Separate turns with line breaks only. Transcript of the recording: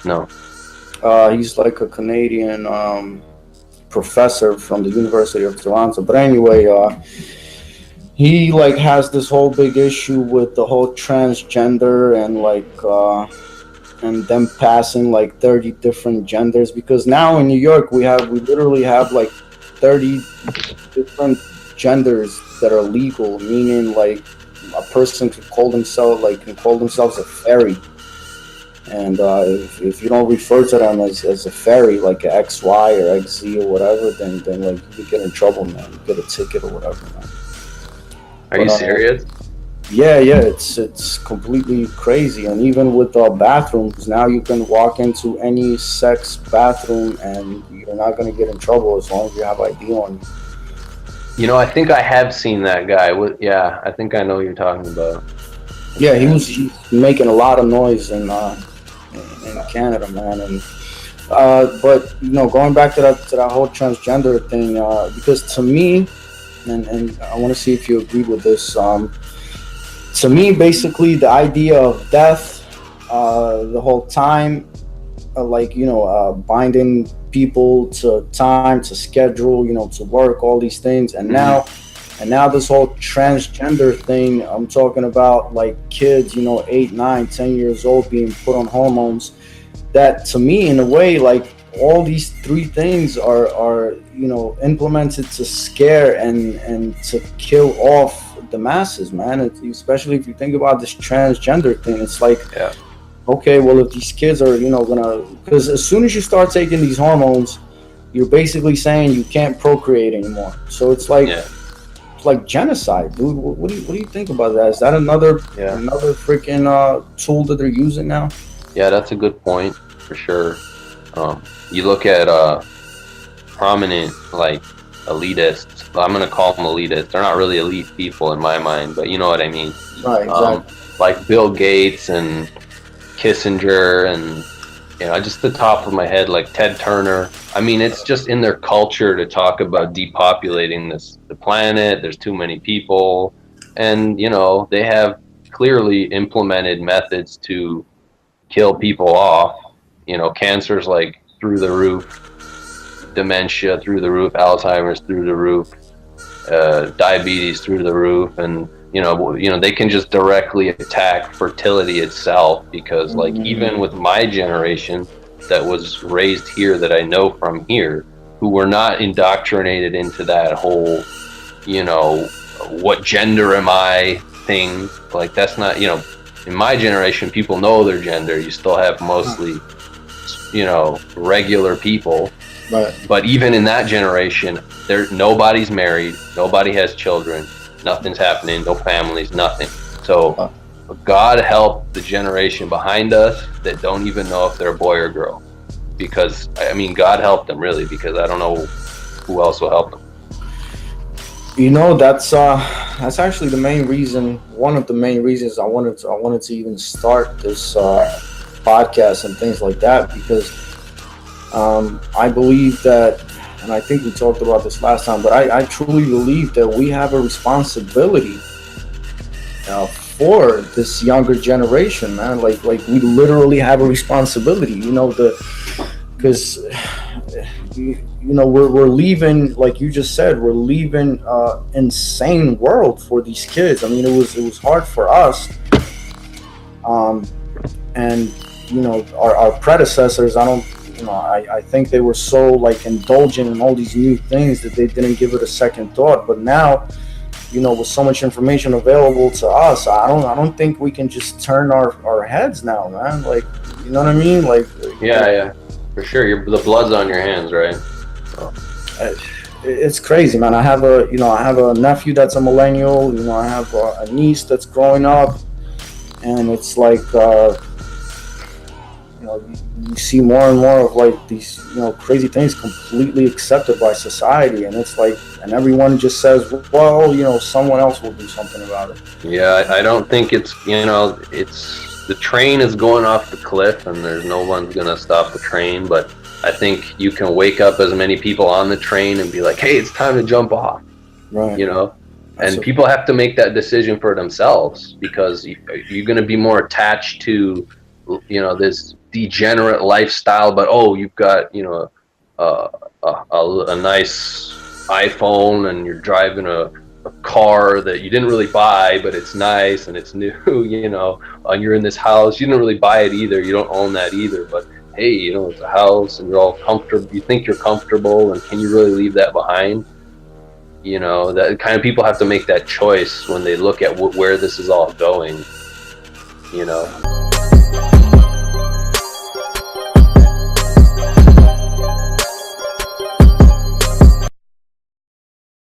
No.
He's like a Canadian professor from the University of Toronto. But anyway, he like has this whole big issue with the whole transgender and and them passing like 30 different genders, because now in New York we literally have like 30 different genders that are legal, meaning like a person can call themselves a fairy, and if you don't refer to them as a fairy, like a XY or XZ or whatever, then like you get in trouble, man. You get a ticket or whatever, man.
Are
But
you serious?
yeah, it's completely crazy. And even with bathrooms, now you can walk into any sex bathroom and you're not gonna get in trouble as long as you have ID on you.
You know, I think I have seen that guy. Yeah, I think I know what you're talking about.
Yeah, he's making a lot of noise in Canada, man. And but going back to that whole transgender thing, because to me, and I want to see if you agree with this. To me, basically, the idea of death, the whole time, binding people to time, to schedule, to work, all these things, and
Mhm.
now this whole transgender thing. I'm talking about like kids, 8, 9, 10 years old being put on hormones. That to me, in a way, like all these three things are implemented to scare and to kill off the masses, man. Especially if you think about this transgender thing, it's like,
Yeah.
okay, well, if these kids are gonna, because as soon as you start taking these hormones, you're basically saying you can't procreate anymore. So
Yeah.
it's like genocide, dude. What do you think about that? Is that
Yeah.
another freaking tool that they're using now?
Yeah, that's a good point for sure. You look at prominent like elitists. I'm gonna call them elitists. They're not really elite people in my mind, but you know what I mean.
Right,
Um,
exactly.
like Bill Gates and Kissinger, and just the top of my head, like Ted Turner. I mean, it's just in their culture to talk about depopulating the planet. There's too many people, and they have clearly implemented methods to kill people off. Cancer's like through the roof, dementia through the roof, Alzheimer's through the roof, diabetes through the roof, and they can just directly attack fertility itself, because like even with my generation that was raised here, that I know from here, who were not indoctrinated into that whole what gender am I thing. Like that's not, in my generation people know their gender. You still have mostly regular people.
Right.
But even in that generation, nobody's married, nobody has children, nothing's happening, no families, nothing. So God help the generation behind us that don't even know if they're a boy or girl. Because I mean, God help them really, because I don't know who else will help them.
That's actually the main reason. One of the main reasons I wanted to even start this podcast and things like that, because I believe that, and I think we talked about this last time, but I truly believe that we have a responsibility for this younger generation, man. Like we literally have a responsibility, because we're leaving, like you just said, we're leaving insane world for these kids. I mean, it was hard for us, and our predecessors. I think they were so like indulgent in all these new things that they didn't give it a second thought. But now, with so much information available to us, I don't think we can just turn our heads now, man. Like, you know what I mean? Like,
Yeah, for sure. The blood's on your hands, right? So.
It's crazy, man. I have a nephew that's a millennial. I have a niece that's growing up, and it's like, you see more and more of like these, crazy things completely accepted by society, and it's like, and everyone just says, well, someone else will do something about it.
Yeah, I don't think it's the train is going off the cliff, and there's no one's gonna stop the train. But I think you can wake up as many people on the train and be like, hey, it's time to jump off.
Right.
And people have to make that decision for themselves, because you're going to be more attached to you know, this degenerate lifestyle, but oh, you've got, you know, a nice iPhone, and you're driving a car that you didn't really buy, but it's nice and it's new, you know, and you're in this house. You didn't really buy it either. You don't own that either, but hey, you know, it's a house and you're all comfortable. You think you're comfortable, and can you really leave that behind? You know, that kind of people have to make that choice when they look at where this is all going, you know.